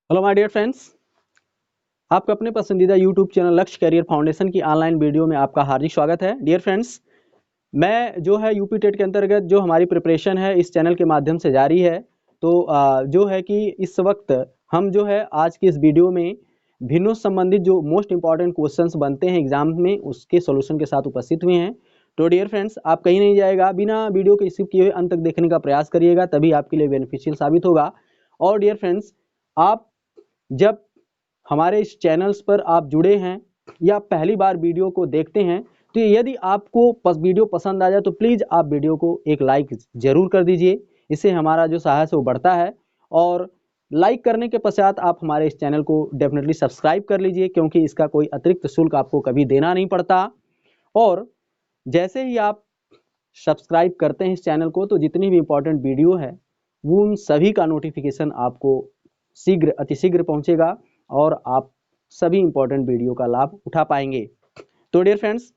Hello my dear friends, आपका अपने पसंदीदा यूट्यूब चैनल लक्ष्य करियर फाउंडेशन की ऑनलाइन वीडियो में आपका हार्दिक स्वागत है। डियर फ्रेंड्स, मैं जो है यूपी टेट के अंतर्गत जो हमारी प्रिपरेशन है इस चैनल के माध्यम से जारी है। तो जो है कि इस वक्त हम जो है आज की इस वीडियो में भिन्नों से संबंधित जो मोस्ट इंपॉर्टेंट क्वेश्चंस बनते हैं एग्जाम में उसके सॉल्यूशन के साथ उपस्थित हुए हैं। तो डियर फ्रेंड्स, आप कहीं नहीं जाएगा, बिना वीडियो के स्किप किए हुए अंत तक देखने का प्रयास करिएगा, तभी आपके लिए बेनिफिशियल साबित होगा। और डियर फ्रेंड्स, आप जब हमारे इस चैनल्स पर आप जुड़े हैं या पहली बार वीडियो को देखते हैं, तो यदि आपको वीडियो पसंद आ जाए तो प्लीज़ आप वीडियो को एक लाइक जरूर कर दीजिए। इससे हमारा जो साहस है वो बढ़ता है। और लाइक करने के पश्चात आप हमारे इस चैनल को डेफिनेटली सब्सक्राइब कर लीजिए, क्योंकि इसका कोई अतिरिक्त शुल्क आपको कभी देना नहीं पड़ता। और जैसे ही आप सब्सक्राइब करते हैं इस चैनल को, तो जितनी भी इंपॉर्टेंट वीडियो है वो उन सभी का नोटिफिकेशन आपको अतिशीघ्र पहुंचेगा और आप सभी इंपॉर्टेंट वीडियो का लाभ उठा पाएंगे। तो डियर फ्रेंड्स,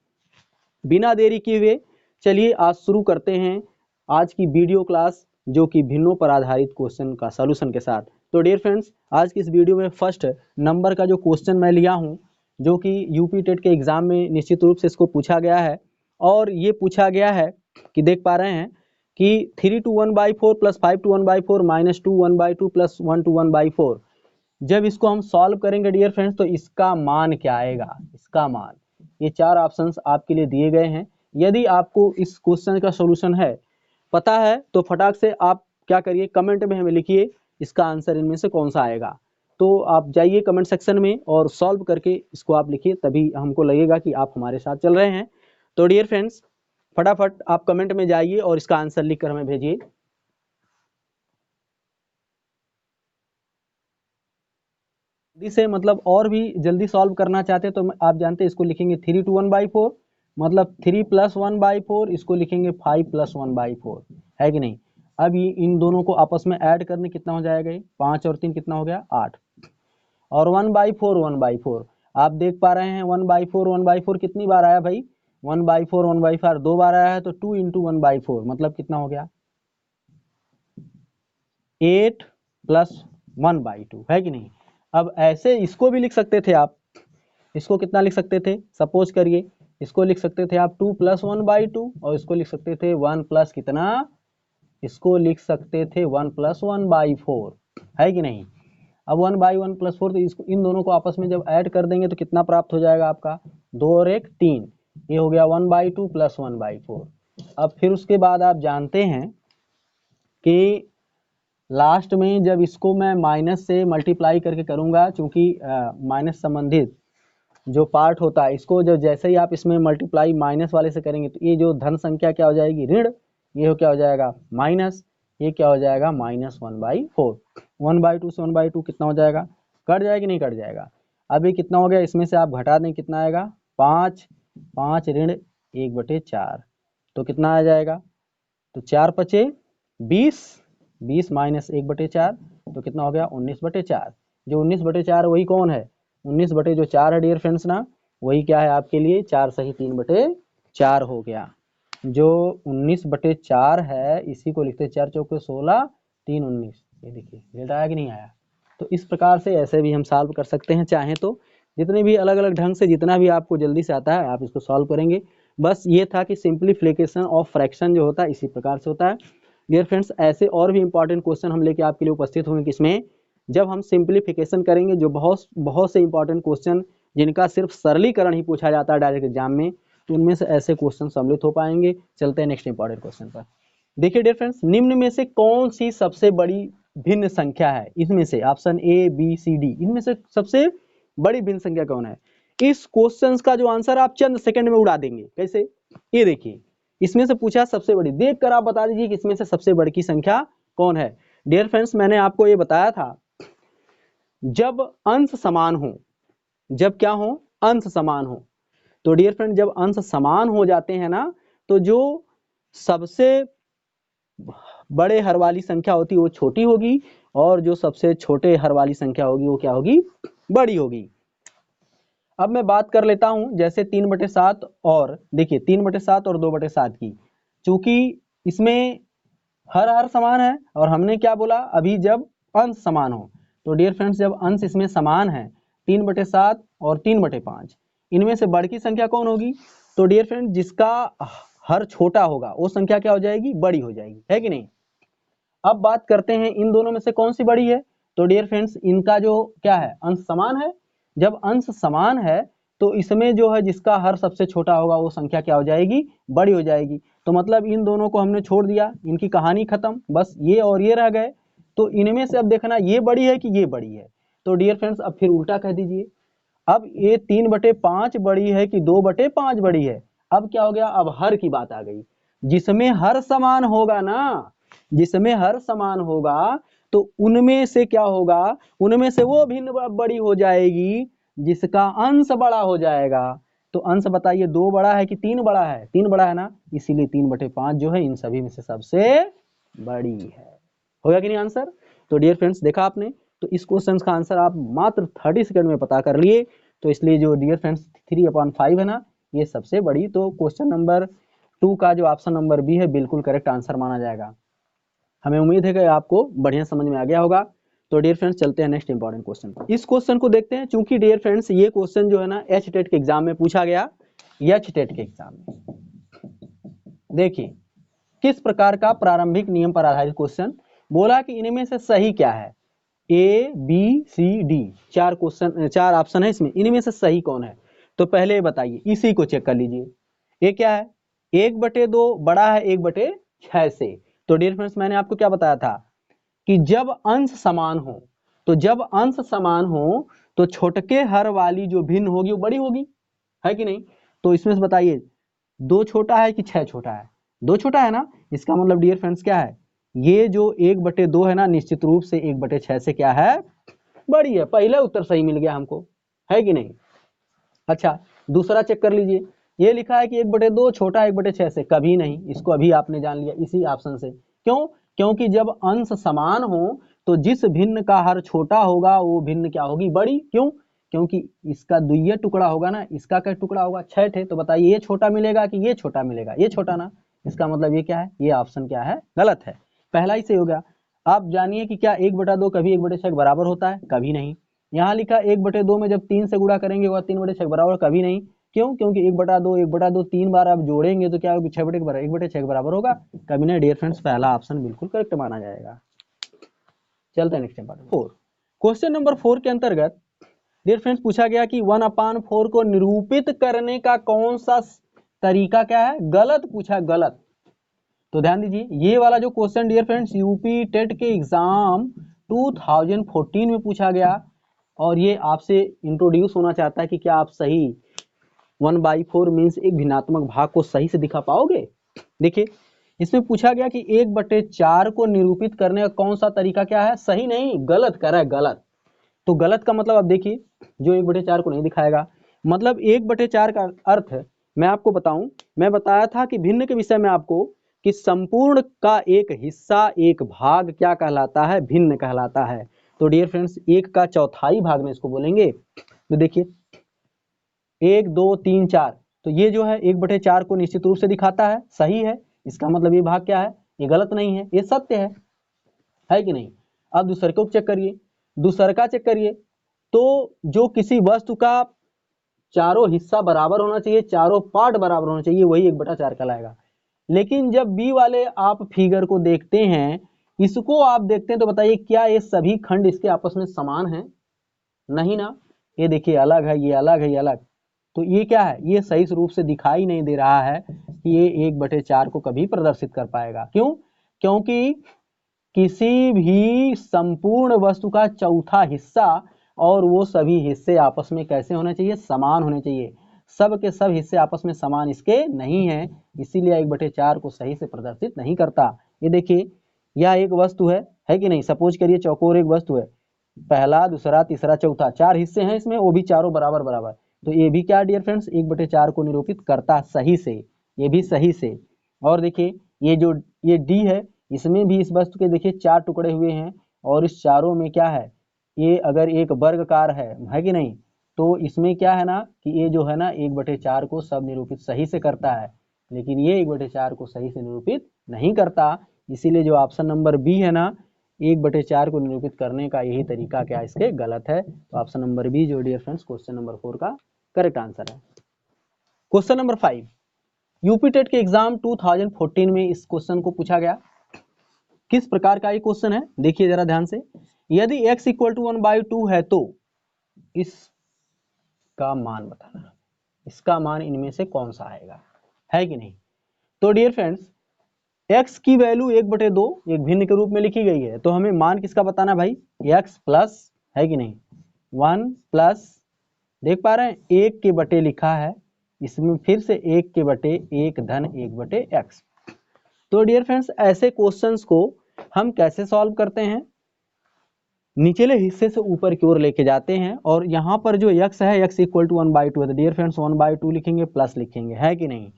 बिना देरी किए हुए चलिए आज शुरू करते हैं आज की वीडियो क्लास, जो कि भिन्नों पर आधारित क्वेश्चन का सॉल्यूशन के साथ। तो डियर फ्रेंड्स, आज की इस वीडियो में फर्स्ट नंबर का जो क्वेश्चन मैं लिया हूं, जो कि यूपी टेट के एग्जाम में निश्चित रूप से इसको पूछा गया है। और ये पूछा गया है कि देख पा रहे हैं कि 3/2 प्लस 5/1 माइनस 2/2 प्लस 1/1/4। जब इसको हम सॉल्व करेंगे डियर फ्रेंड्स, तो इसका मान क्या आएगा? इसका मान, ये चार ऑप्शंस आपके लिए दिए गए हैं। यदि आपको इस क्वेश्चन का सॉल्यूशन है पता है तो फटाक से आप क्या करिए, कमेंट में हमें लिखिए इसका आंसर इनमें से कौन सा आएगा। तो आप जाइए कमेंट सेक्शन में और सॉल्व करके इसको आप लिखिए, तभी हमको लगेगा कि आप हमारे साथ चल रहे हैं। तो डियर फ्रेंड्स, फटाफट आप कमेंट में जाइए और इसका आंसर लिखकर हमें भेजिए। जल्दी से, मतलब और भी जल्दी सॉल्व करना चाहते हैं तो आप जानते हैं इसको लिखेंगे 3/2 मतलब 3+1/4, इसको लिखेंगे 5+1/4, है कि नहीं। अब ये इन दोनों को आपस में ऐड करने कितना हो जाएगा, ये 5 और 3 कितना हो गया, 8। और 1/4 आप देख पा रहे हैं 1/4 कितनी बार आया भाई, 1/4 दो बार आया है, तो 2 इंटू 1/4 मतलब कितना हो गया, 8 प्लस 1/2, है कि नहीं। अब ऐसे इसको भी लिख सकते थे आप, इसको कितना लिख सकते थे, सपोज करिए इसको लिख सकते थे आप 2+1/2, और इसको लिख सकते थे 1 प्लस कितना, इसको लिख सकते थे 1+1/4, है कि नहीं। अब 1/1+4, तो इसको इन दोनों को आपस में जब ऐड कर देंगे तो कितना प्राप्त हो जाएगा आपका, 2 और 1 3, ये हो गया 1/2 प्लस 1/4। अब फिर उसके बाद आप जानते हैं कि लास्ट में जब इसको मैं माइनस से मल्टीप्लाई करके करूंगा, चूंकि माइनस संबंधित जो पार्ट होता है, इसको जब जैसे ही आप इसमें मल्टीप्लाई माइनस वाले से करेंगे तो ये जो धन संख्या क्या हो जाएगी, ऋण, ये क्या हो जाएगा माइनस, ये क्या हो जाएगा -1/4। 1/2 से 1/2 कितना हो जाएगा, कट जाएगा कि नहीं कट जाएगा। अब ये कितना हो गया, इसमें से आप घटा दें कितना आएगा, 5, 5 ऋण 1/4, तो कितना आ जाएगा, तो 4 पचे 20, 20 माइनस 1/4, तो कितना हो गया 19/4। जो 19/4 वही कौन है, 19 बटे जो 4 है डियर फ्रेंड्स ना, वही क्या है आपके लिए 4 सही 3/4 हो गया। जो 19/4 है इसी को लिखते 4 चौके 16, 3 19, ये देखिए रिजल्ट आया कि नहीं आया। तो इस प्रकार से ऐसे भी हम सॉल्व कर सकते हैं, चाहें तो जितने भी अलग अलग ढंग से जितना भी आपको जल्दी से आता है आप इसको सॉल्व करेंगे। बस ये था कि सिंप्लीफिकेशन ऑफ फ्रैक्शन जो होता है इसी प्रकार से होता है। डियर फ्रेंड्स, ऐसे और भी इंपॉर्टेंट क्वेश्चन हम लेके आपके लिए उपस्थित होंगे, किसमें, जब हम सिंप्लीफिकेशन करेंगे, जो बहुत बहुत से इंपॉर्टेंट क्वेश्चन जिनका सिर्फ सरलीकरण ही पूछा जाता है डायरेक्ट एग्जाम में, तो उनमें से ऐसे क्वेश्चन सम्मिलित हो पाएंगे। चलते हैं नेक्स्ट इंपॉर्टेंट क्वेश्चन पर। देखिए डियर फ्रेंड्स, निम्न में से कौन सी सबसे बड़ी भिन्न संख्या है, इसमें से option A B C D, इनमें से सबसे बड़ी भिन्न संख्या कौन है। इस क्वेश्चन का जो आंसर आप चंद सेकंड में उड़ा देंगे, कैसे, ये देखिए इसमें से पूछा सबसे बड़ी, देखकर आप बता दीजिए कि इसमें से सबसे बड़ी की संख्या कौन है। डियर फ्रेंड्स, मैंने आपको ये बताया था, जब अंश समान हो, जब क्या हो, अंश समान हो, तो डियर फ्रेंड जब अंश समान हो जाते हैं ना, तो जो सबसे बड़े हर वाली संख्या होती है वो छोटी होगी, और जो सबसे छोटे हर वाली संख्या होगी वो क्या होगी, बड़ी होगी। अब मैं बात कर लेता हूं जैसे 3/7, और देखिए 3/7 और 2/7 की, चूंकि इसमें हर हर समान है और हमने क्या बोला अभी, जब अंश समान हो, तो डियर फ्रेंड्स जब अंश इसमें समान है 3/7 और 3/5, इनमें से बड़ी की संख्या कौन होगी? तो डियर फ्रेंड्स जिसका हर छोटा होगा वो संख्या क्या हो जाएगी? बड़ी हो जाएगी, है कि नहीं। अब बात करते हैं इन दोनों में से कौन सी बड़ी है। तो डियर फ्रेंड्स इनका जो क्या है, अंश समान है। जब अंश समान है तो इसमें जो है जिसका हर सबसे छोटा होगा वो संख्या क्या हो जाएगी? बड़ी हो जाएगी। तो मतलब इन दोनों को हमने छोड़ दिया, इनकी कहानी खत्म, बस ये और ये रह गए। तो इनमें से अब देखना ये बड़ी है कि ये बड़ी है। तो डियर फ्रेंड्स अब फिर उल्टा कह दीजिए, अब ये 3/5 बड़ी है कि 2/5 बड़ी है। अब क्या हो गया, अब हर की बात आ गई। जिसमें हर समान होगा ना, जिसमें हर समान होगा तो उनमें से क्या होगा, उनमें से वो भिन्न बड़ी हो जाएगी जिसका अंश बड़ा हो जाएगा। तो अंश बताइए 2 बड़ा है कि 3 बड़ा है? 3 बड़ा है ना, इसीलिए 3/5 जो है इन सभी में से सबसे बड़ी है। होगा कि नहीं आंसर? तो डियर फ्रेंड्स देखा आपने, तो इस क्वेश्चन का आंसर आप मात्र 30 सेकंड में पता कर लिए। तो इसलिए जो डियर फ्रेंड्स 3/5 है ना, ये सबसे बड़ी। तो क्वेश्चन नंबर 2 का जो ऑप्शन नंबर बी है बिल्कुल करेक्ट आंसर माना जाएगा। हमें उम्मीद है कि आपको बढ़िया समझ में आ गया होगा। तो डियर फ्रेंड्स चलते हैं नेक्स्ट इंपॉर्टेंट क्वेश्चन पर। इस क्वेश्चन को देखते हैं, चूंकि डियर फ्रेंड्स ये क्वेश्चन जो है ना एच टेट के एग्जाम में पूछा गया, एच टेट के एग्जाम में। देखिए किस प्रकार का प्रारंभिक नियम पर आधारित क्वेश्चन, बोला कि इनमें से सही क्या है, A B C D, 4 question 4 option है इसमें, इनमें से सही कौन है। तो पहले बताइए, इसी को चेक कर लीजिए। ये क्या है, 1/2 बड़ा है 1/6 से। तो डियर फ्रेंड्स मैंने आपको क्या बताया था कि जब अंश समान हो, तो जब अंश समान हो तो छोटके हर वाली जो भिन्न होगी वो बड़ी होगी, है कि नहीं। तो इसमें से बताइए 2 छोटा है कि 6 छोटा है? 2 छोटा है ना, इसका मतलब डियर फ्रेंड्स क्या है, ये जो 1/2 है ना निश्चित रूप से 1/6 से क्या है, बड़ी है। पहला उत्तर सही मिल गया हमको, है कि नहीं। अच्छा दूसरा चेक कर लीजिए, ये लिखा है कि 1/2 छोटा 1/6 से, कभी नहीं, इसको अभी आपने जान लिया इसी ऑप्शन से। क्यों? क्योंकि जब अंश समान हो तो जिस भिन्न का हर छोटा होगा वो भिन्न क्या होगी, बड़ी। क्यों? क्योंकि इसका द्वितीय टुकड़ा होगा ना, इसका क्या टुकड़ा होगा, 6 थे। तो बताइए ये छोटा मिलेगा कि ये छोटा मिलेगा, ये छोटा ना। इसका मतलब ये क्या है, ये ऑप्शन क्या है, गलत है। पहला ही सही हो गया। आप जानिए कि क्या 1/2 कभी 1/6 के बराबर होता है, कभी नहीं। यहाँ लिखा 1/2 में जब 3 से गुणा करेंगे वह 3/6 बराबर, कभी नहीं। क्यों? क्योंकि 1/2 3 बार आप जोड़ेंगे तो क्या होगा, 6/6 के बराबर होगा, कभी नहीं। डियर फ्रेंड्स पहला ऑप्शन बिल्कुल करेक्ट माना जाएगा। चलते हैं नेक्स्ट इंपॉर्टेंट 4। क्वेश्चन नंबर 4 के अंतर्गत डियर फ्रेंड्स पूछा गया कि 1/4 को निरूपित करने का कौन सा तरीका क्या है, गलत पूछा, गलत। तो ध्यान दीजिए, ये वाला जो question dear friends UP TET के एग्जाम 2014 में पूछा गया, और ये आपसे इंट्रोड्यूस होना चाहता है कि क्या आप सही 1/4 मीन्स एक भिन्नात्मक भाग को सही से दिखा पाओगे। देखिए इसमें पूछा गया कि 1/4 को निरूपित करने का कौन सा तरीका क्या है, सही नहीं गलत करा है, गलत। तो गलत का मतलब अब देखिए, जो 1/4 को नहीं दिखाएगा, मतलब 1/4 का अर्थ है, मैं आपको बताऊं, मैं बताया था कि भिन्न के विषय में आपको कि संपूर्ण का एक हिस्सा, एक भाग क्या कहलाता है, भिन्न कहलाता है। तो डियर फ्रेंड्स 1 का चौथाई भाग में इसको बोलेंगे। तो देखिए 1 2 3 4, तो ये जो है 1/4 को निश्चित रूप से दिखाता है, सही है। इसका मतलब ये भाग क्या है, ये गलत नहीं है, ये सत्य है कि नहीं। अब दूसरे को चेक करिए, दूसरा का चेक करिए, तो जो किसी वस्तु का चारों हिस्सा बराबर होना चाहिए, चारों पार्ट बराबर होना चाहिए, वही 1/4 कहलाएगा। लेकिन जब बी वाले आप फिगर को देखते हैं, इसको आप देखते हैं, तो बताइए क्या ये सभी खंड इसके आपस में समान हैं, नहीं ना। ये देखिए अलग है, ये अलग है, ये अलग। तो ये क्या है, ये सही रूप से दिखाई नहीं दे रहा है कि ये 1/4 को कभी प्रदर्शित कर पाएगा। क्यों? क्योंकि किसी भी संपूर्ण वस्तु का चौथा हिस्सा और वो सभी हिस्से आपस में कैसे होने चाहिए, समान होने चाहिए। सब के सब हिस्से आपस में समान इसके नहीं है, इसीलिए 1/4 को सही से प्रदर्शित नहीं करता। ये देखिए यह एक वस्तु है कि नहीं। सपोज करिए चौकोर एक वस्तु है, पहला दूसरा तीसरा चौथा 4 हिस्से हैं इसमें, वो भी चारों बराबर बराबर। तो ये भी क्या डियर फ्रेंड्स 1/4 को निरूपित करता सही से, ये भी सही से। और देखिए ये जो ये डी है, इसमें भी इस वस्तु के देखिए 4 टुकड़े हुए हैं, और इस चारों में क्या है, ये अगर एक वर्गकार है कि नहीं, तो इसमें क्या है ना कि ये जो है ना 1/4 को सब निरूपित सही से करता है, लेकिन ये 1/4 को सही से निरूपित नहीं करता। इसीलिए जो ऑप्शन नंबर बी है ना, 1/4 को निरूपित करने का यही तरीका क्या इसके गलत है। तो ऑप्शन नंबर बी जो डियर फ्रेंड्स क्वेश्चन नंबर 4 का करेक्ट आंसर है। क्वेश्चन नंबर 5, यूपी टेट के एग्जाम 2014 में इस क्वेश्चन को पूछा गया। किस प्रकार का ये क्वेश्चन है देखिए जरा ध्यान से। यदि x = 1/2 है तो इसका मान बताना, इसका मान इनमें से कौन सा आएगा, है कि नहीं। तो डियर फ्रेंड्स x की वैल्यू 1/2 एक भिन्न के रूप में लिखी गई है, तो हमें मान किसका बताना भाई, x प्लस, है कि नहीं, 1 प्लस, देख पा रहे हैं 1 के बटे लिखा है, इसमें फिर से 1 के बटे 1 धन 1/x। तो डियर फ्रेंड्स ऐसे क्वेश्चंस को हम कैसे सॉल्व करते हैं, निचले हिस्से से ऊपर की ओर लेके जाते हैं और यहाँ पर जो x है x = 1/2 है, तो डियर फ्रेंड्स 1/2 लिखेंगे प्लस लिखेंगे, है कि नहीं,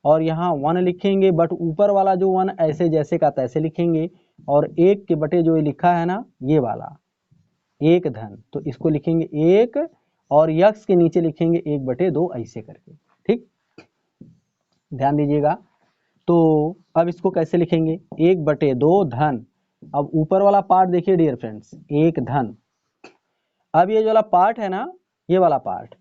और यहाँ 1 लिखेंगे, बट ऊपर वाला जो 1 ऐसे जैसे का तैसे लिखेंगे, और 1 के बटे जो लिखा है ना ये वाला 1 धन, तो इसको लिखेंगे 1 और x के नीचे लिखेंगे 1/2 ऐसे करके, ठीक, ध्यान दीजिएगा। तो अब इसको कैसे लिखेंगे, 1/2 धन, अब ऊपर वाला पार्ट देखिए डियर फ्रेंड्स 1 धन, अब ये जो वाला पार्ट है ना, ये वाला पार्ट,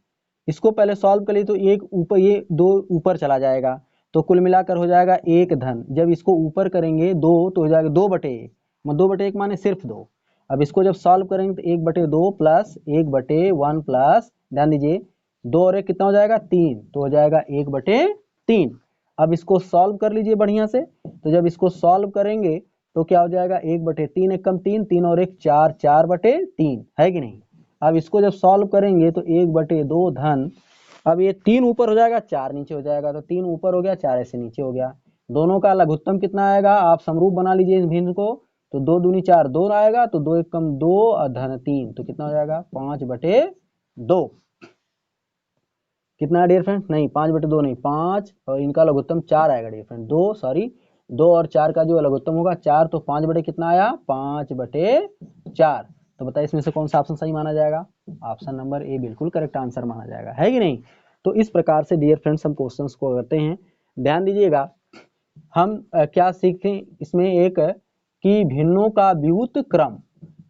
इसको पहले सॉल्व कर लिए तो एक ऊपर, ये 2 ऊपर चला जाएगा, तो कुल मिलाकर हो जाएगा 1 धन, जब इसको ऊपर करेंगे 2 तो हो जाएगा 2/1, 2/1 माने सिर्फ 2। अब इसको जब सॉल्व करेंगे तो 1/2 प्लस 1/1 प्लस, ध्यान दीजिए 2 और 1 कितना हो जाएगा 3, तो हो जाएगा 1/3। अब इसको सॉल्व कर लीजिए बढ़िया से, तो जब इसको सॉल्व करेंगे तो क्या हो जाएगा 1/3 1 कम 3, 3 और 1 4, 4/3, है कि नहीं। अब इसको जब सॉल्व करेंगे तो 1/2 धन, अब ये 3 ऊपर हो जाएगा 4 नीचे हो जाएगा, तो 3 ऊपर हो गया 4 ऐसे नीचे हो गया, दोनों का लघुत्तम कितना आएगा, आप समरूप बना लीजिए इस भिन्न को, तो 2 दूनी 4 2 आएगा, तो 2 1 कम 2 और धन 3, तो कितना हो जाएगा 5/2, कितना डियर फ्रेंड्स, नहीं 5/2 नहीं 5, और इनका लघुत्तम 4 आएगा डियर फ्रेंड, 2 सॉरी 2 और 4 का जो लघुत्तम होगा 4, तो 5 बटे कितना आया 5/4। तो बताइए इसमें से कौन सा ऑप्शन सही माना जाएगा, ऑप्शन नंबर ए बिल्कुल करेक्ट आंसर माना जाएगा, है कि नहीं। तो इस प्रकार से डियर फ्रेंड्स हम क्वेश्चंस को करते हैं। ध्यान दीजिएगा हम क्या सीखें इसमें, एक कि भिन्नों का व्युत्क्रम,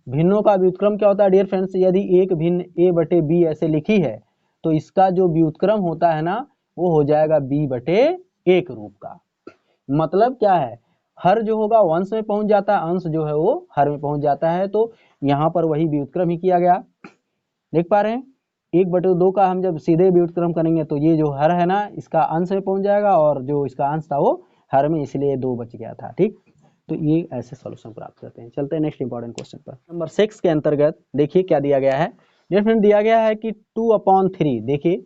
भिन्नों का व्युत्क्रम क्या होता है डियर फ्रेंड्स, यदि एक भिन्न a/b ऐसे लिखी है तो इसका जो व्युत्क्रम होता है ना वो हो जाएगा b/1 रूप का। मतलब क्या है, हर जो होगा वंश में पहुंच जाता है, अंश जो है वो हर में पहुंच जाता है, तो यहाँ पर वही व्युत्क्रम ही किया गया। देख पा रहे हैं 1/2 का हम जब सीधे व्युत्क्रम करेंगे तो ये जो हर है ना इसका अंश में पहुंच जाएगा, और जो इसका अंश था वो हर में, इसलिए 2 बच गया था, ठीक। तो ये ऐसे सॉल्यूशन प्राप्त करते हैं। चलते हैं नेक्स्ट इंपॉर्टेंट क्वेश्चन पर। नंबर 6 के अंतर्गत देखिए क्या दिया गया है, डियर फ्रेंड दिया गया है कि 2/3, देखिए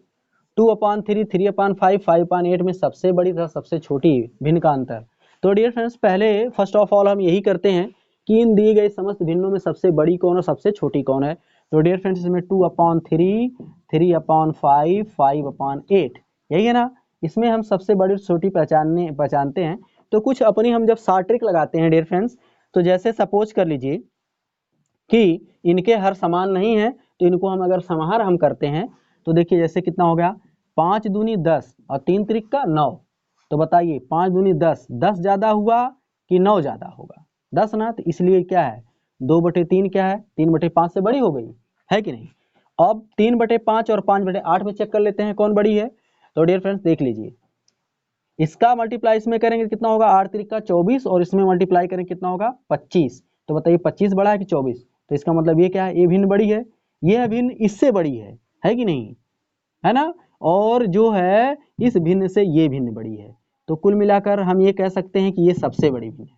2/3, 3/5, 5/8 में सबसे बड़ी तथा सबसे छोटी भिन्न का अंतर। तो डियर फ्रेंड्स पहले फर्स्ट ऑफ ऑल हम यही करते हैं कि इन दिए गए समस्त भिन्नों में सबसे बड़ी कौन और सबसे छोटी कौन है। तो डियर फ्रेंड्स इसमें 2/3, 3/5, 5/8 यही है ना, इसमें हम सबसे बड़ी छोटी पहचानते हैं। तो कुछ अपनी हम जब शॉर्ट ट्रिक लगाते हैं डियर फ्रेंड्स, तो जैसे सपोज कर लीजिए कि इनके हर समान नहीं है, तो इनको हम अगर समाहार हम करते हैं तो देखिए जैसे कितना हो गया 5 दूनी 10 और 3 त्रिक का 9, तो बताइए 5 दूनी 10, 10 ज्यादा हुआ कि 9 ज्यादा होगा, 10 ना, तो इसलिए क्या है 2/3 क्या है 3/5 से बड़ी हो गई, है कि नहीं। अब 3/5 और 5/8 में चेक कर लेते हैं कौन बड़ी है। तो डियर फ्रेंड्स देख लीजिए, इसका मल्टीप्लाई इसमें करेंगे कितना होगा 8 त्रिक का 24, और इसमें मल्टीप्लाई करेंगे कितना होगा 25, तो बताइए 25 बड़ा है कि 24, तो इसका मतलब ये क्या है, ये भिन्न बड़ी है, ये भिन्न इससे बड़ी है कि नहीं, है ना, और जो है इस भिन्न से ये भिन्न बड़ी है, तो कुल मिलाकर हम ये कह सकते हैं कि ये सबसे बड़ी भिन्न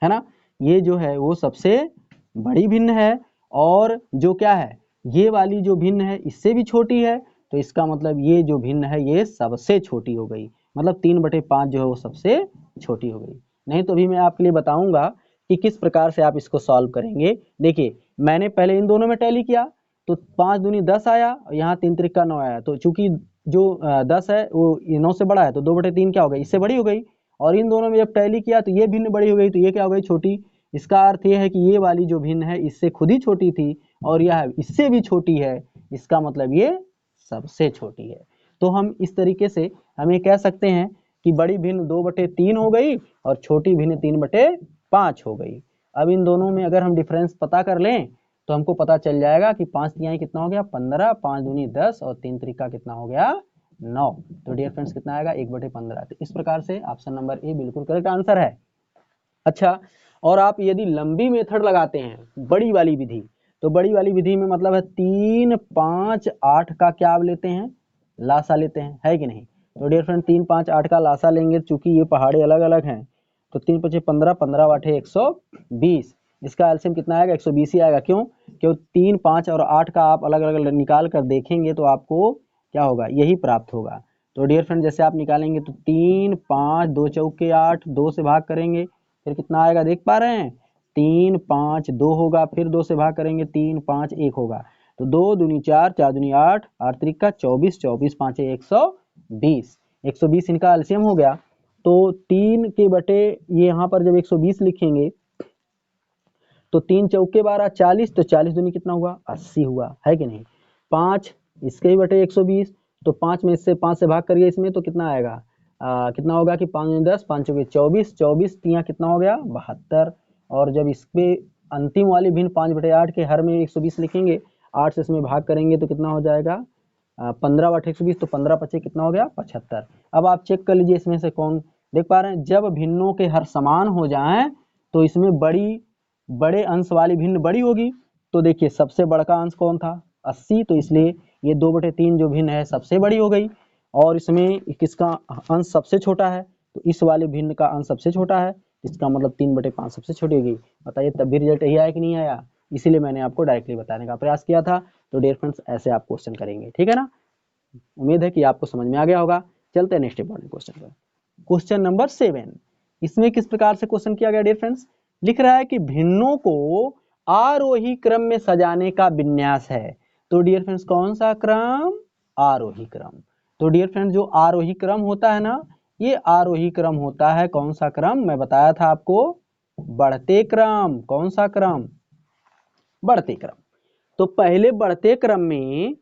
है ना, ये जो है वो सबसे बड़ी भिन्न है, और जो क्या है ये वाली जो भिन्न है इससे भी छोटी है, तो इसका मतलब ये जो भिन्न है ये सबसे छोटी हो गई, मतलब 3/5 जो है वो सबसे छोटी हो गई। नहीं तो अभी मैं आपके लिए बताऊंगा कि किस प्रकार से आप इसको सॉल्व करेंगे। देखिए मैंने पहले इन दोनों में टैली किया, तो 5 दूनी 10 आया और यहाँ 3 त्रिक का 9 आया, तो चूंकि जो 10 है वो 9 से बड़ा है, तो 2/3 क्या हो गई, इससे बड़ी हो गई, और इन दोनों में जब टैली किया तो ये भिन्न बड़ी हो गई, तो ये क्या हो गई छोटी। इसका अर्थ ये है कि ये वाली जो भिन्न है इससे खुद ही छोटी थी, और यह इससे भी छोटी है, इसका मतलब ये सबसे छोटी है। तो हम इस तरीके से हम ये कह सकते हैं कि बड़ी भिन्न 2/3 हो गई और छोटी भिन्न 3/5 हो गई। अब इन दोनों में अगर हम डिफरेंस पता कर लें तो हमको पता चल जाएगा कि 5 तिहाई कितना हो गया 15, 5 दूनी 10 और 3 त्रिका कितना हो गया 9। तो डियर फ्रेंड्स कितना आएगा 1/15। तो इस प्रकार से ऑप्शन नंबर ए बिल्कुल करेक्ट आंसर है। अच्छा, और आप यदि लंबी मेथड लगाते हैं बड़ी वाली विधि, तो बड़ी वाली विधि में मतलब है 3, 5, 8 का क्या आप लेते हैं, लासा लेते हैं, है कि नहीं। तो डियर फ्रेंड 3, 5, 8 का लासा लेंगे, चूंकि ये पहाड़े अलग अलग हैं, तो 3 5 15, 15 8 120, इसका एलसीएम कितना आएगा 120 ही आएगा। क्यों? 3, 5 और 8 का आप अलग अलग निकाल कर देखेंगे तो आपको क्या होगा, यही प्राप्त होगा। तो डियर फ्रेंड जैसे आप निकालेंगे तो 3, 5, 2 चौके 8, 2 से भाग करेंगे फिर कितना आएगा देख पा रहे हैं, 3, 5, 2 होगा, फिर 2 से भाग करेंगे 3, 5, 1 होगा। तो 2 दूनी 4, 4 दूनी 8, 8 त्रिका 24, 24 5 120, 120 इनका एलसीएम हो गया। तो 3 के बटे ये यहाँ पर जब 120 लिखेंगे तो 3 चौके 12 40, तो 40 दूनी कितना हुआ 80 हुआ, है कि नहीं। 5 इसके ही बटे 120, तो 5 में इससे 5 से भाग करिए इसमें तो कितना आएगा, कितना होगा कि 5 10, 5 चौके 24, 24 तिया कितना हो गया 72। और जब इसके अंतिम वाली भिन्न 5/8 के हर में 120 लिखेंगे, 8 से इसमें भाग करेंगे तो कितना हो जाएगा 15 बटे 120, तो 15 पचे कितना हो गया 75। अब आप चेक कर लीजिए इसमें से कौन, देख पा रहे हैं जब भिन्नों के हर समान हो जाएं तो इसमें बड़े अंश वाली भिन्न बड़ी होगी। तो देखिए सबसे बड़ा अंश कौन था 80, तो इसलिए ये 2/3 जो भिन्न है सबसे बड़ी हो गई। और इसमें किसका अंश सबसे छोटा है, तो इस वाले भिन्न का अंश सबसे छोटा है, इसका मतलब 3/5 सबसे छोटी होगी। बताइए तब भी रिजल्ट यही आया कि नहीं आया, इसीलिए मैंने आपको डायरेक्टली बताने का प्रयास किया था। तो डियर फ्रेंड्स ऐसे आप क्वेश्चन करेंगे, ठीक है ना। उम्मीद है कि आपको समझ में आ गया होगा। चलते हैं नेक्स्ट इंपॉर्टेंट क्वेश्चन पर। क्वेश्चन नंबर 7, इसमें किस प्रकार से क्वेश्चन किया गया डियर फ्रेंड्स, लिख रहा है कि भिन्नों को आरोही क्रम में सजाने का विन्यास है। तो डियर फ्रेंड्स कौन सा क्रम, आरोही क्रम। तो डियर फ्रेंड्स जो आरोही क्रम होता है ना, ये आरोही क्रम होता है, कौन सा क्रम, मैं बताया था आपको, बढ़ते क्रम। कौन सा क्रम, बढ़ते क्रम। तो पहले बढ़ते क्रम में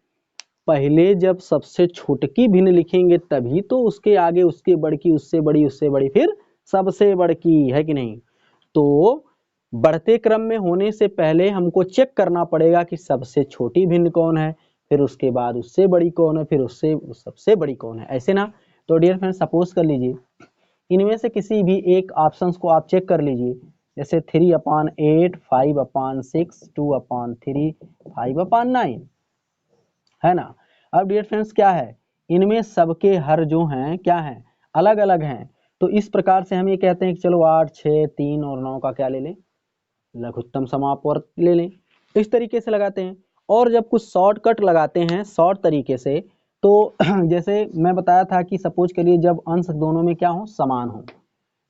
पहले जब सबसे छोटकी भिन्न लिखेंगे तभी तो उसके आगे उसके बड़की, उससे बड़ी, उससे बड़ी, फिर सबसे बड़की, है कि नहीं। तो बढ़ते क्रम में होने से पहले हमको चेक करना पड़ेगा कि सबसे छोटी भिन्न कौन है, फिर उसके बाद उससे बड़ी कौन है, फिर उससे सबसे बड़ी कौन है, ऐसे ना। तो डियर फ्रेंड सपोज कर लीजिए इनमें से किसी भी एक ऑप्शंस को आप चेक कर लीजिए, जैसे 3/8, 5/6, 2/3, 5/9, है ना। अब डियर फ्रेंड्स क्या है, इनमें सबके हर जो हैं क्या हैं, अलग अलग हैं। तो इस प्रकार से हम ये कहते हैं कि चलो 8, 6, 3 और 9 का क्या ले लें, लघुत्तम समापवर्त ले लें। तो इस तरीके से लगाते हैं। और जब कुछ शॉर्टकट लगाते हैं शॉर्ट तरीके से, तो जैसे मैं बताया था कि सपोज करिए जब अंश दोनों में क्या हो, समान हो।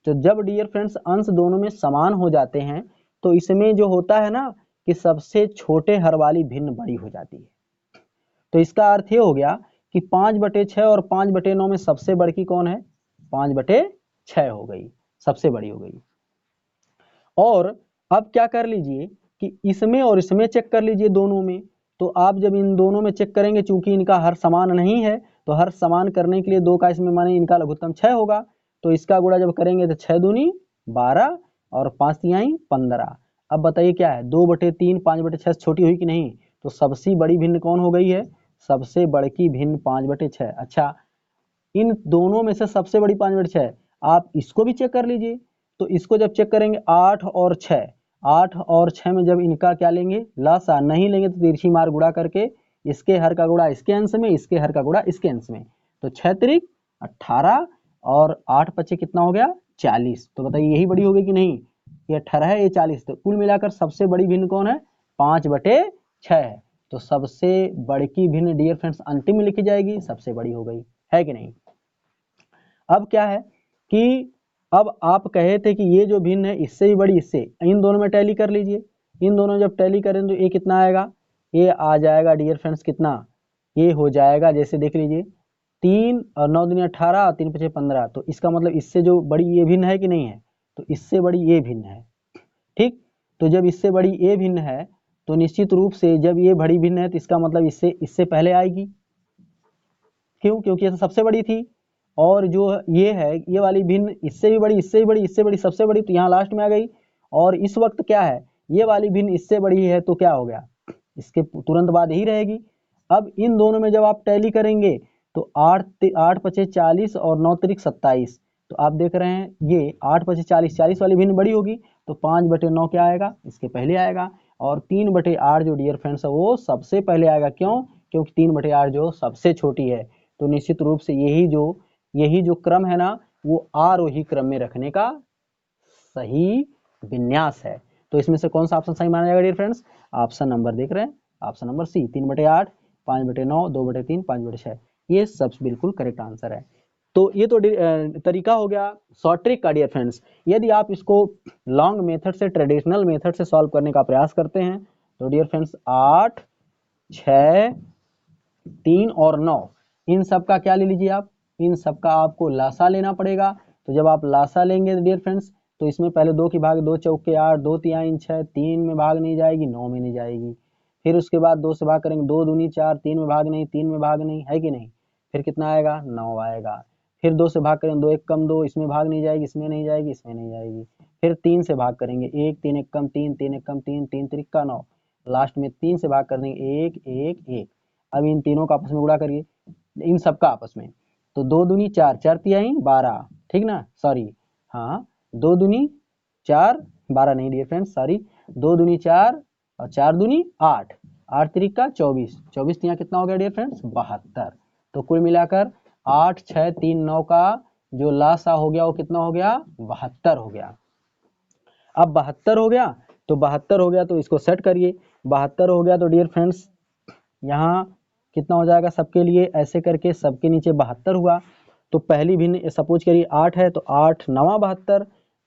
तो जब डियर फ्रेंड्स अंश दोनों में समान हो जाते हैं तो इसमें जो होता है ना कि सबसे छोटे हर वाली भिन्न बड़ी हो जाती है। तो इसका अर्थ ये हो गया कि 5/6 और 5/9 में सबसे बड़ी कौन है, 5/6 हो गई, सबसे बड़ी हो गई। और अब क्या कर लीजिए कि इसमें और इसमें चेक कर लीजिए दोनों में। तो आप जब इन दोनों में चेक करेंगे, चूंकि इनका हर समान नहीं है, तो हर समान करने के लिए 2 का इसमें माने इनका लघुत्तम 6 होगा। तो इसका गुणा जब करेंगे तो 6 दूनी 12 और 5 तिहाई 15। अब बताइए क्या है, 2/3 5/6 छोटी हुई कि नहीं। तो सबसे बड़ी भिन्न कौन हो गई है, सबसे बड़की भिन्न 5/6। अच्छा, इन दोनों में से सबसे बड़ी 5/6, आप इसको भी चेक कर लीजिए। तो इसको जब चेक करेंगे 8 और 6, 8 और 6 में जब इनका क्या लेंगे, लसा, नहीं लेंगे तो तिरछी मार गुणा करके इसके हर का गुणा इसके अंश में, इसके हर का गुणा इसके अंश में। तो 6 त्रिक 18 और 8 पचे कितना हो गया 40। तो बताइए यही बड़ी हो गई कि नहीं, ये 18 है, ये 40। तो कुल मिलाकर सबसे बड़ी भिन्न कौन है, 5/6 है। तो सबसे बड़की भिन्न डियर फ्रेंड्स अंतिम में लिखी जाएगी, सबसे बड़ी हो गई, है कि नहीं। अब क्या है कि अब आप कहे थे कि ये जो भिन्न है इससे भी बड़ी, इससे, इन दोनों में टैली कर लीजिए। इन दोनों जब टैली करें तो ये कितना आएगा, ये आ जाएगा डियर फ्रेंड्स कितना, ये हो जाएगा, जैसे देख लीजिए 3 और 9 दूनी 18 और 3 पचे 15। तो इसका मतलब इससे जो बड़ी ये भिन्न है कि नहीं है, तो इससे बड़ी ये भिन्न है, ठीक। तो जब इससे बड़ी ये भिन्न है तो निश्चित रूप से जब ये बड़ी भिन्न है तो इसका मतलब इससे पहले आएगी। क्यों, क्योंकि ये सबसे बड़ी थी। और जो ये है ये वाली भिन्न इससे भी बड़ी, इससे भी बड़ी, इससे बड़ी, सबसे बड़ी, तो यहाँ लास्ट में आ गई। और इस वक्त क्या है, ये वाली भिन्न इससे बड़ी है तो क्या हो गया, इसके तुरंत बाद यही रहेगी। अब इन दोनों में जब आप टैली करेंगे तो 8 पचे 40 और 9 तिरिक 27, तो आप देख रहे हैं ये 8 पचे 40, 40 वाली भिन्न बड़ी होगी तो 5/9 क्या आएगा, इसके पहले आएगा। और 3/8 जो डियर फ्रेंड्स है वो सबसे पहले आएगा, क्यों, क्योंकि 3/8 जो सबसे छोटी है। तो निश्चित रूप से यही जो क्रम है ना वो आरोही क्रम में रखने का सही विन्यास है। तो इसमें से कौन सा ऑप्शन सही माना जाएगा डियर फ्रेंड्स, ऑप्शन नंबर देख रहे हैं, ऑप्शन नंबर सी, 3/8, 5/9, 2/3, 5/6, ये सब बिल्कुल करेक्ट आंसर है। तो ये तो तरीका हो गया शॉर्ट ट्रिक का डियर फ्रेंड्स। यदि आप इसको लॉन्ग मेथड से, ट्रेडिशनल मेथड से सॉल्व करने का प्रयास करते हैं तो डियर फ्रेंड्स 8, 6, 3 और 9 इन सब का क्या ले लीजिए आप, इन सब का आपको लासा लेना पड़ेगा। तो जब आप लासा लेंगे डियर फ्रेंड्स तो इसमें पहले 2 की भाग 2 चौके 8, 2 तिहाई 6, 3 में भाग नहीं जाएगी, 9 में नहीं जाएगी। फिर उसके बाद 2 से भाग करेंगे, 2 दूनी 4, 3 में भाग नहीं, 3 में भाग नहीं, है कि नहीं। फिर कितना आएगा, 9 आएगा। फिर 2 से भाग करेंगे, 2 1 कम 2, इसमें भाग नहीं जाएगी, इसमें नहीं जाएगी, इसमें नहीं जाएगी। फिर 3 से भाग करेंगे, 1 3 1 कम 3, 3 1 कम 3, 3 तिरिक्का 9। लास्ट में 3 से भाग कर देंगे, 1 1 1। अब इन तीनों का आपस में गुणा करिए, इन सब का आपस में, तो 2 दूनी 4, 4 तिहाई 12, ठीक ना, सॉरी, हाँ 2 दूनी 4, 12 नहीं डियर फ्रेंड्स, सॉरी, 2 दूनी 4 और 4 दूनी 8, 8 तिरिक्का 24, 24 तिहाई कितना हो गया डियर फ्रेंड्स, 72। तो कुल मिलाकर 8 6 3 9 का जो लासा हो गया वो कितना हो गया, 72 हो गया। अब 72 हो गया, तो 72 हो गया तो इसको सेट करिए, 72 हो गया तो डियर फ्रेंड्स यहाँ कितना हो जाएगा सबके लिए, ऐसे करके सबके नीचे 72 हुआ। तो पहली भिन्न सपोज करिए 8 है तो 8 9 72,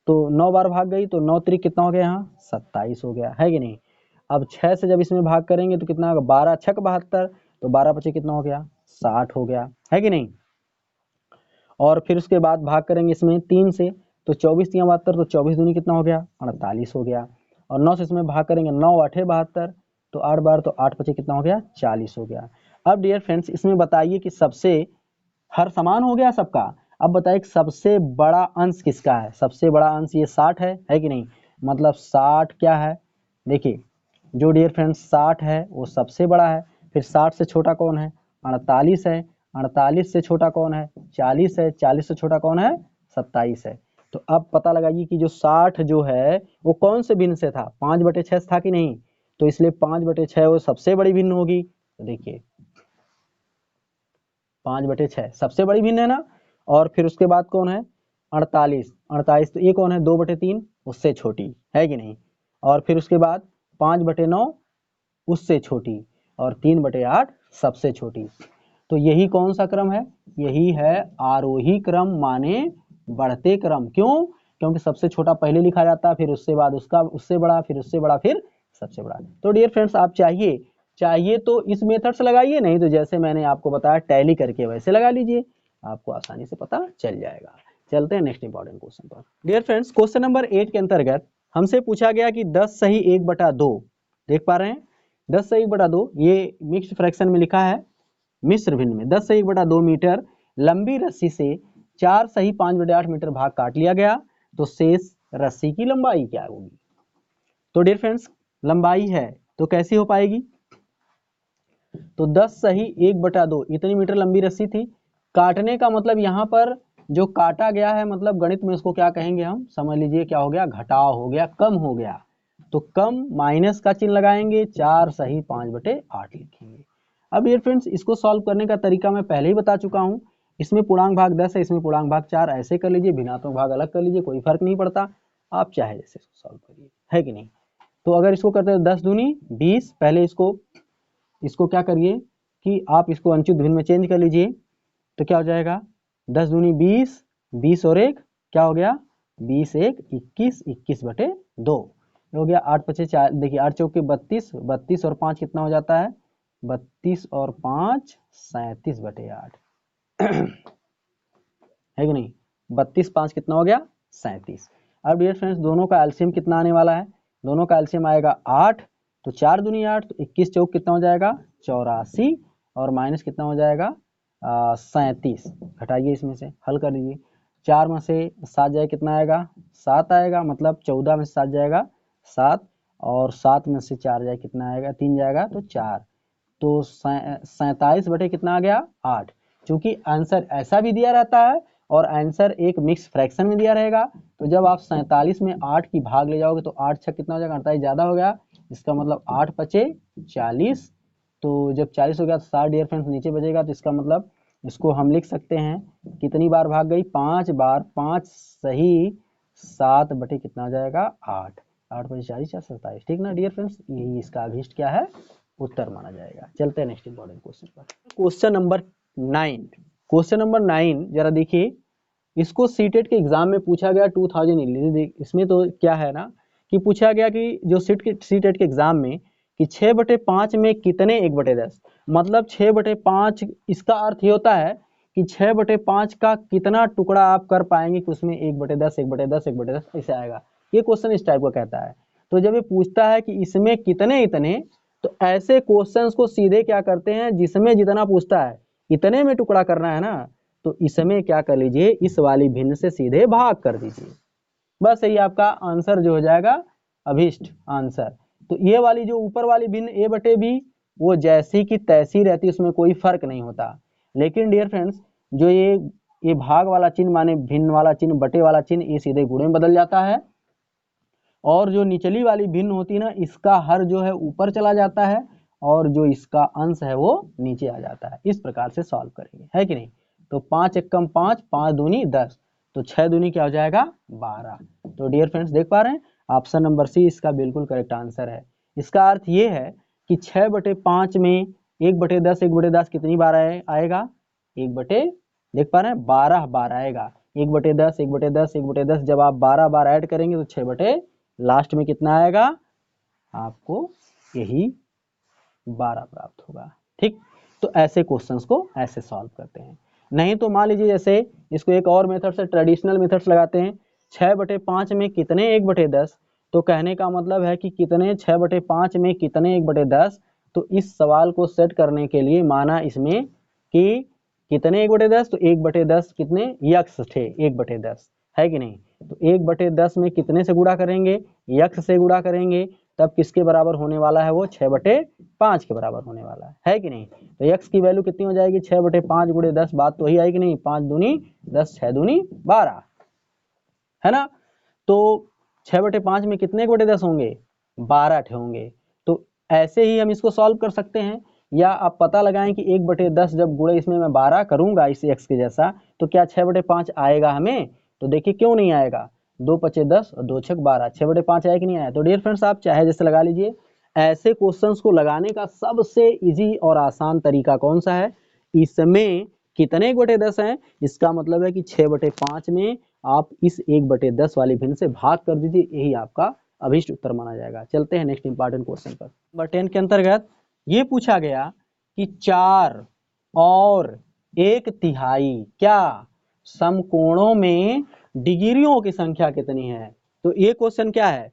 तो 9 बार भाग गई तो 9 त्रिक कितना हो गया, यहाँ 27 हो गया, है कि नहीं। अब 6 से जब इसमें भाग करेंगे तो कितना होगा, 12 6 72, तो 12 पचे कितना हो गया, 60 हो गया, है कि नहीं। और फिर उसके बाद भाग करेंगे इसमें 3 से, तो 24 3 72, तो 24 दूनी कितना हो गया, 48 हो गया। और 9 से इसमें भाग करेंगे, 9 8 72, तो 8 बार, तो 8 पचे कितना हो गया, 40 हो गया। अब डियर फ्रेंड्स इसमें बताइए कि सबसे हर समान हो गया सबका। अब बताइए सबसे बड़ा अंश किसका है, सबसे बड़ा अंश ये 60 है कि नहीं। मतलब 60 क्या है, देखिए जो डियर फ्रेंड्स 60 है वो सबसे बड़ा है। फिर 60 से छोटा कौन है, 48 है। 48 से छोटा कौन है, 40 है। 40 से छोटा कौन है, 27 है। तो अब पता लगाइए कि जो 60 जो है वो कौन से भिन्न से था, 5/6 था कि नहीं। तो इसलिए 5/6 वो सबसे बड़ी भिन्न होगी। तो देखिए 5/6 सबसे बड़ी भिन्न है ना। और फिर उसके बाद कौन है, 48, 48 तो ये कौन है, 2/3 उससे छोटी, है कि नहीं। और फिर उसके बाद 5/9 उससे छोटी, और 3/8 सबसे छोटी। तो यही कौन सा क्रम है, यही है आरोही क्रम, माने बढ़ते क्रम। क्यों, क्योंकि सबसे छोटा पहले लिखा जाता है, फिर उससे बाद उसका उससे बड़ा, फिर उससे बड़ा, फिर सबसे बड़ा। तो डियर फ्रेंड्स आप चाहिए तो इस मेथड से लगाइए, नहीं तो जैसे मैंने आपको बताया टैली करके वैसे लगा लीजिए, आपको आसानी से पता चल जाएगा। चलते हैं नेक्स्ट इंपॉर्टेंट क्वेश्चन पर। डियर फ्रेंड्स क्वेश्चन नंबर 8 के अंतर्गत हमसे पूछा गया कि 10 सही 1/2, देख पा रहे हैं 10 सही 1/2, ये मिक्स्ड फ्रैक्शन में लिखा है मिश्र भिन्न में। 10 सही 1/2 मीटर लंबी रस्सी से 4 सही 5/8 मीटर भाग काट लिया गया, तो शेष रस्सी की लंबाई क्या होगी। तो डियर फ्रेंड्स लंबाई है तो कैसी हो पाएगी, तो 10 सही 1/2 इतनी मीटर लंबी रस्सी थी। काटने का मतलब यहाँ पर जो काटा गया है, मतलब गणित में इसको क्या कहेंगे हम, समझ लीजिए क्या हो गया, घटाव हो गया, कम हो गया। तो कम माइनस का चिन्ह लगाएंगे, 4 सही 5/8 लिखेंगे। अब ये फ्रेंड्स इसको सॉल्व करने का तरीका मैं पहले ही बता चुका हूँ। इसमें पूर्णांक भाग 10 है, इसमें पूर्णांक भाग 4, ऐसे कर लीजिए, भिन्नात्मक भाग अलग कर लीजिए, कोई फर्क नहीं पड़ता, आप चाहे जैसे इसको सॉल्व करिए, है कि नहीं। तो अगर इसको करते हैं 10 दूनी 20, पहले इसको क्या करिए कि आप इसको अनुचित भिन्न में चेंज कर लीजिए, तो क्या हो जाएगा, 10 दूनी 20, 20 और 1 क्या हो गया, 20 1 21, 21/2 हो गया। 8 पचे 4, देखिए 8 चौके 32, 32 और 5 कितना हो जाता है, 32 और 5 37/8 है कि नहीं। 32 5 कितना हो गया, 37। अब डियर फ्रेंड्स दोनों का एलसीएम कितना आने वाला है, दोनों का एलसीएम आएगा 8, तो 4 दूनी 8, तो 21 चौक कितना हो जाएगा, 84, और माइनस कितना हो जाएगा 37, घटाइए इसमें से, हल कर लीजिए। 4 में से 7 जाए कितना आएगा, 7 आएगा, मतलब 14 में से 7 जाएगा 7, और 7 में से 4 जाए कितना आएगा, 3 जाएगा तो 4, तो 47 बटे कितना आ गया 8। क्योंकि आंसर ऐसा भी दिया रहता है और आंसर एक मिक्स फ्रैक्शन में दिया रहेगा, तो जब आप 47 में 8 की भाग ले जाओगे तो 8 छक कितना हो जाएगा, 48 ज़्यादा हो गया, इसका मतलब 8 पचे 40, तो जब 40 हो गया तो 60 डियर फ्रेंड्स नीचे बचेगा, तो इसका मतलब इसको हम लिख सकते हैं कितनी बार भाग गई, 5 बार, 5 सही 7 बटे कितना हो जाएगा 8, 8 बटे 40 या 27, ठीक ना डियर फ्रेंड्स, यही इसका अभिष्ट क्या है, उत्तर माना जाएगा। चलते हैं नेक्स्ट इंपॉर्टेंट क्वेश्चन पर। क्वेश्चन नंबर 9, क्वेश्चन नंबर 9 जरा देखिए, इसको सीटेट के एग्जाम में पूछा गया 2011। इसमें तो क्या है ना कि पूछा गया कि जो सीटेट के एग्जाम में कि 6/5 में कितने 1/10, मतलब 6/5, इसका अर्थ ये होता है कि 6/5 का कितना टुकड़ा आप कर पाएंगे कि उसमें 1/10 1/10 1/10 ऐसे आएगा। ये क्वेश्चन इस टाइप का कहता है। तो जब ये पूछता है कि इसमें कितने इतने, तो ऐसे क्वेश्चंस को सीधे क्या करते हैं, जिसमें जितना पूछता है इतने में टुकड़ा करना है ना, तो इसमें क्या कर लीजिए, इस वाली भिन्न से सीधे भाग कर दीजिए, बस यही आपका आंसर जो हो जाएगा अभिष्ट आंसर। तो ये वाली जो ऊपर वाली भिन्न a/b वो जैसी की तैसी रहती है, उसमें कोई फर्क नहीं होता। लेकिन डियर फ्रेंड्स जो ये भाग वाला चिन्ह माने भिन्न वाला चिन्ह, बटे वाला चिन्ह, ये सीधे गुणे में बदल जाता है, और जो निचली वाली भिन्न होती है ना, इसका हर जो है ऊपर चला जाता है, और जो इसका अंश है वो नीचे आ जाता है। इस प्रकार से सॉल्व करेंगे, है कि नहीं। तो 5 एकम 5, 5 दूनी 10, तो 6 दूनी क्या हो जाएगा 12। तो डियर फ्रेंड्स देख पा रहे हैं, ऑप्शन नंबर सी इसका बिल्कुल करेक्ट आंसर है। इसका अर्थ ये है कि 6/5 में 1/10 1/10 कितनी बार आएगा, 1/, देख पा रहे हैं 12 बार आएगा। 1/10 1/10 1/10 जब आप 12 बार ऐड करेंगे तो 6 लास्ट में कितना आएगा, आपको यही 12 प्राप्त होगा, ठीक। तो ऐसे क्वेश्चंस को ऐसे सॉल्व करते हैं। नहीं तो मान लीजिए जैसे इसको एक और मेथड से, ट्रेडिशनल मेथड्स लगाते हैं, 6/5 में कितने 1/10, तो कहने का मतलब है कि कितने 6/5 में कितने 1/10। तो इस सवाल को सेट करने के लिए माना इसमें कि कितने 1/10, तो 1/10 कितने यक्ष थे 1/10, है कि नहीं। तो 1/10 में कितने से गुणा करेंगे, यक्ष से गुणा करेंगे, तब किसके बराबर होने वाला है, वो 6/5 के बराबर होने वाला है कि नहीं। तो यक्ष की वैल्यू कितनी हो जाएगी, 6/5 गुणे 10, बात तो वही आई कि नहीं, 5 दूनी 10 6 दूनी 12, है ना। तो 6/5 में कितने 1/10 होंगे, 12 होंगे। तो ऐसे ही हम इसको सॉल्व कर सकते हैं, या आप पता लगाएं कि 1/10 जब गुणे इसमें मैं 12 करूंगा इस x के जैसा, तो क्या 6/5 आएगा हमें। तो देखिए क्यों नहीं आएगा, 2 × 5 = 10 और 2 × 6 = 12, 6/5 आया कि नहीं आया। तो डियर फ्रेंड्स आप चाहे जैसे लगा लीजिए। ऐसे क्वेश्चंस को लगाने का सबसे इजी और आसान तरीका कौन सा है, इसमें कितने 1/10 हैं, इसका मतलब है कि 6/5 में आप इस 1/10 वाली भिन्न से भाग कर दीजिए, यही आपका अभिष्ट उत्तर माना जाएगा। चलते हैं नेक्स्ट इंपॉर्टेंट क्वेश्चन पर। नंबर 10 के अंतर्गत ये पूछा गया कि 4 और 1/3 क्या समकोणों में डिग्रियों की संख्या कितनी है। तो ये क्वेश्चन क्या है,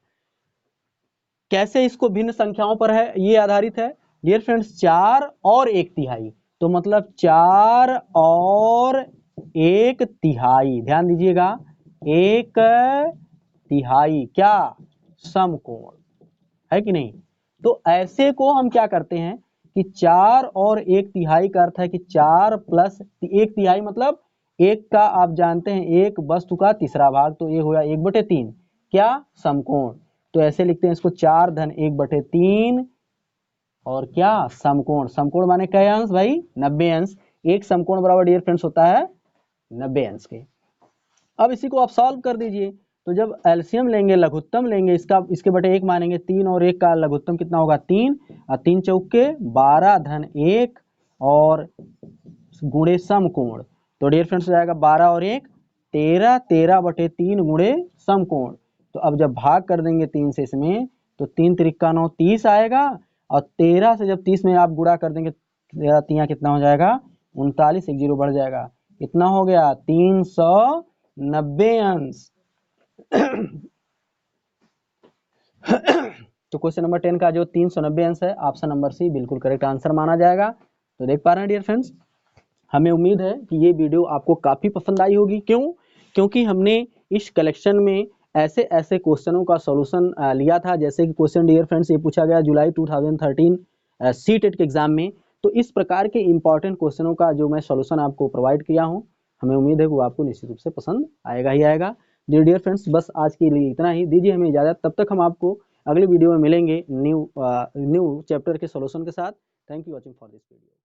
कैसे इसको भिन्न संख्याओं पर है ये आधारित है। डियर फ्रेंड्स 4 और 1/3, तो मतलब 4 और 1/3, ध्यान दीजिएगा 1/3 क्या समकोण, है कि नहीं। तो ऐसे को हम क्या करते हैं कि 4 और 1/3 का अर्थ है कि 4 + 1/3 मतलब एक का आप जानते हैं एक वस्तु का तीसरा भाग, तो ये हो गया 1/3 क्या समकोण। तो ऐसे लिखते हैं इसको 4 + 1/3 और क्या समकोण। समकोण माने क्या अंश भाई, 90 अंश। एक समकोण बराबर डियर फ्रेंड्स होता है 90 अंश के। अब इसी को आप सॉल्व कर दीजिए, तो जब एलसीएम लेंगे लघुत्तम लेंगे इसके बटे 1 मानेंगे, 3 और 1 का लघुत्तम कितना होगा 3, और 3 चौके 12 + 1 और गुणे समकोण। तो डियर फ्रेंड्स हो जाएगा 12 और 1 13, 13/3 गुणे समकोण। तो अब जब भाग कर देंगे 3 से इसमें, तो 3 × 3 = 9 30 आएगा, और 13 से जब 30 में आप गुणा कर देंगे 13 × 3 कितना हो जाएगा 39, 1 0 बढ़ जाएगा, कितना हो गया 390 अंश। तो क्वेश्चन नंबर 10 का जो 390 अंश है, ऑप्शन नंबर सी बिल्कुल करेक्ट आंसर माना जाएगा। तो देख पा रहे हैं डियर फ्रेंड्स, हमें उम्मीद है कि ये वीडियो आपको काफी पसंद आई होगी। क्यों, क्योंकि हमने इस कलेक्शन में ऐसे ऐसे क्वेश्चनों का सॉल्यूशन लिया था, जैसे कि क्वेश्चन डियर फ्रेंड्स ये पूछा गया जुलाई 2013 सीटेट के एग्जाम में। तो इस प्रकार के इंपॉर्टेंट क्वेश्चनों का जो मैं सॉल्यूशन आपको प्रोवाइड किया हूँ, हमें उम्मीद है कि वो आपको निश्चित रूप से पसंद आएगा ही आएगा। डियर फ्रेंड्स, बस आज के लिए इतना ही, दीजिए हमें इजाजत। तब तक हम आपको अगली वीडियो में मिलेंगे न्यू चैप्टर के सॉल्यूशन के साथ। Thank you watching for this video.